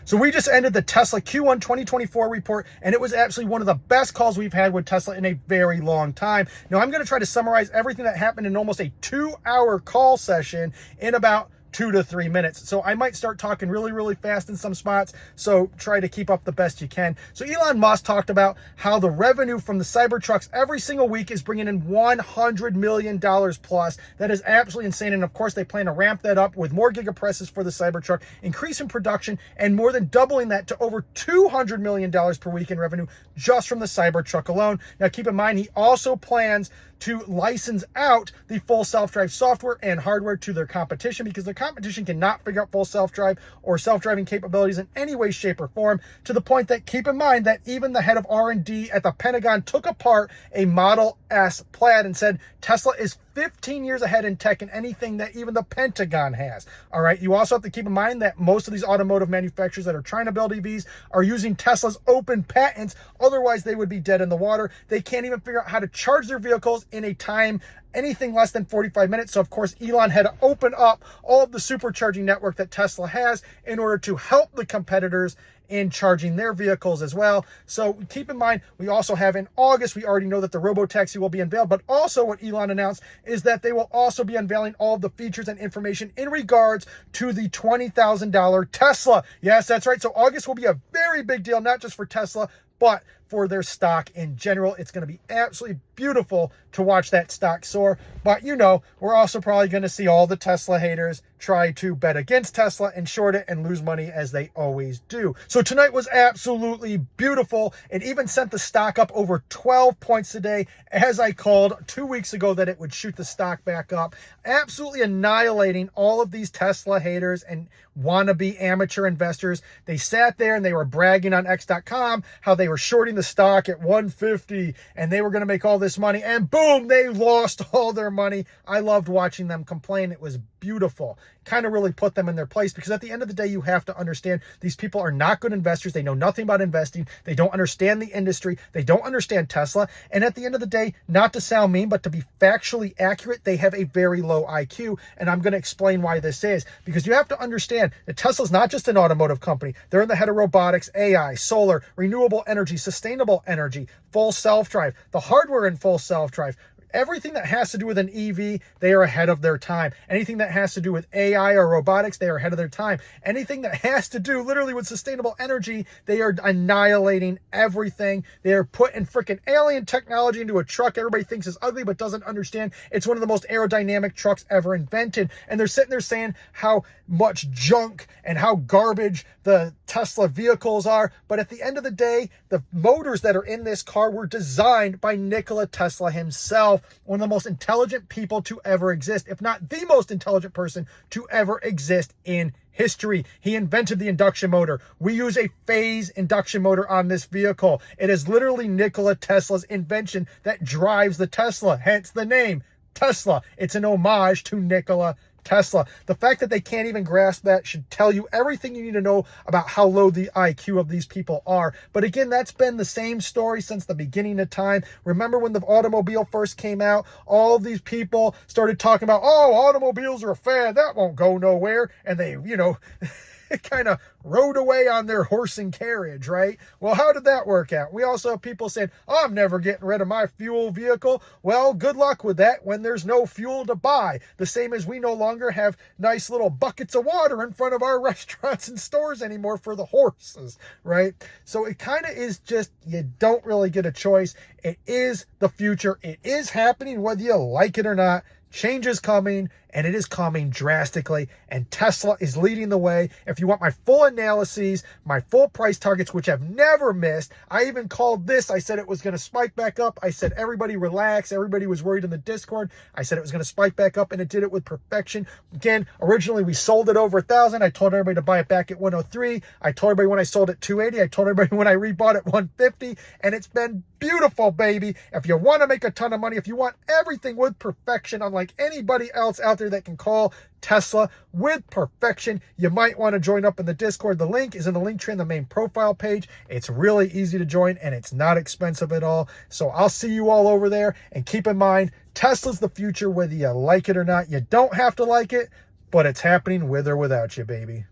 So we just ended the Tesla Q1 2024 report, and it was absolutely one of the best calls we've had with Tesla in a very long time. Now, I'm going to try to summarize everything that happened in almost a 2-hour call session in about 2 to 3 minutes. So I might start talking really fast in some spots, so try to keep up the best you can. So Elon Musk talked about how the revenue from the Cybertrucks every single week is bringing in $100 million plus. That is absolutely insane. And of course, they plan to ramp that up with more gigapresses for the Cybertruck, increasing production, and more than doubling that to over $200 million per week in revenue just from the Cybertruck alone. Now, keep in mind, he also plans to license out the full self-drive software and hardware to their competition, because their competition cannot figure out full self-drive or self-driving capabilities in any way, shape, or form, to the point that, keep in mind, that even the head of R&D at the Pentagon took apart a Model S Plaid and said Tesla is 15 years ahead in tech and anything that even the Pentagon has. All right. You also have to keep in mind that most of these automotive manufacturers that are trying to build EVs are using Tesla's open patents. Otherwise, they would be dead in the water. They can't even figure out how to charge their vehicles in a time anything less than 45 minutes. So of course, Elon had to open up all of the supercharging network that Tesla has in order to help the competitors in charging their vehicles as well. So keep in mind, we also have in August, we already know that the robotaxi will be unveiled, but also what Elon announced is that they will also be unveiling all of the features and information in regards to the $20,000 Tesla. Yes, that's right. So August will be a very big deal, not just for Tesla, but for their stock in general. It's going to be absolutely beautiful to watch that stock soar. But you know, we're also probably going to see all the Tesla haters try to bet against Tesla and short it and lose money, as they always do. So tonight was absolutely beautiful. It even sent the stock up over 12 points today, as I called 2 weeks ago that it would shoot the stock back up, absolutely annihilating all of these Tesla haters and wannabe amateur investors. They sat there and they were bragging on X.com how they were shorting the stock at 150 and they were going to make all this money, and boom, they lost all their money. I loved watching them complain. It was beautiful. Kind of really put them in their place, because at the end of the day, you have to understand these people are not good investors. They know nothing about investing. They don't understand the industry. They don't understand Tesla. And at the end of the day, not to sound mean, but to be factually accurate, they have a very low IQ. And I'm going to explain why this is, because you have to understand that Tesla's not just an automotive company. They're in the head of robotics, AI, solar, renewable energy, sustainable energy, full self-drive, the hardware in full self-drive. Everything that has to do with an EV, they are ahead of their time. Anything that has to do with AI or robotics, they are ahead of their time. Anything that has to do literally with sustainable energy, they are annihilating everything. They are putting freaking alien technology into a truck everybody thinks is ugly but doesn't understand. It's one of the most aerodynamic trucks ever invented. And they're sitting there saying how much junk and how garbage the Tesla vehicles are. But at the end of the day, the motors that are in this car were designed by Nikola Tesla himself, one of the most intelligent people to ever exist, if not the most intelligent person to ever exist in history. He invented the induction motor. We use a phase induction motor on this vehicle. It is literally Nikola Tesla's invention that drives the Tesla, hence the name Tesla. It's an homage to Nikola Tesla. The fact that they can't even grasp that should tell you everything you need to know about how low the IQ of these people are. But again, that's been the same story since the beginning of time. Remember when the automobile first came out, all these people started talking about, oh, automobiles are a fad, that won't go nowhere. And they, kind of rode away on their horse and carriage, right? Well, how did that work out? We also have people saying, oh, I'm never getting rid of my fuel vehicle. Well, good luck with that when there's no fuel to buy. The same as we no longer have nice little buckets of water in front of our restaurants and stores anymore for the horses, right? So it kind of is just, you don't really get a choice. It is the future. It is happening whether you like it or not. Change is coming, and it is coming drastically, and Tesla is leading the way. If you want my full analyses, my full price targets, which have never missed, I even called this. I said it was going to spike back up. I said, everybody relax. Everybody was worried in the Discord. I said it was going to spike back up, and it did it with perfection. Again, originally we sold it over 1,000. I told everybody to buy it back at 103. I told everybody when I sold it 280. I told everybody when I rebought it 150, and it's been beautiful, baby. If you want to make a ton of money, if you want everything with perfection, unlike anybody else out there that can call Tesla with perfection, you might want to join up in the Discord. The link is in the link tree in the main profile page. It's really easy to join, and it's not expensive at all. So I'll see you all over there. And keep in mind, Tesla's the future, whether you like it or not. You don't have to like it, but it's happening with or without you, baby.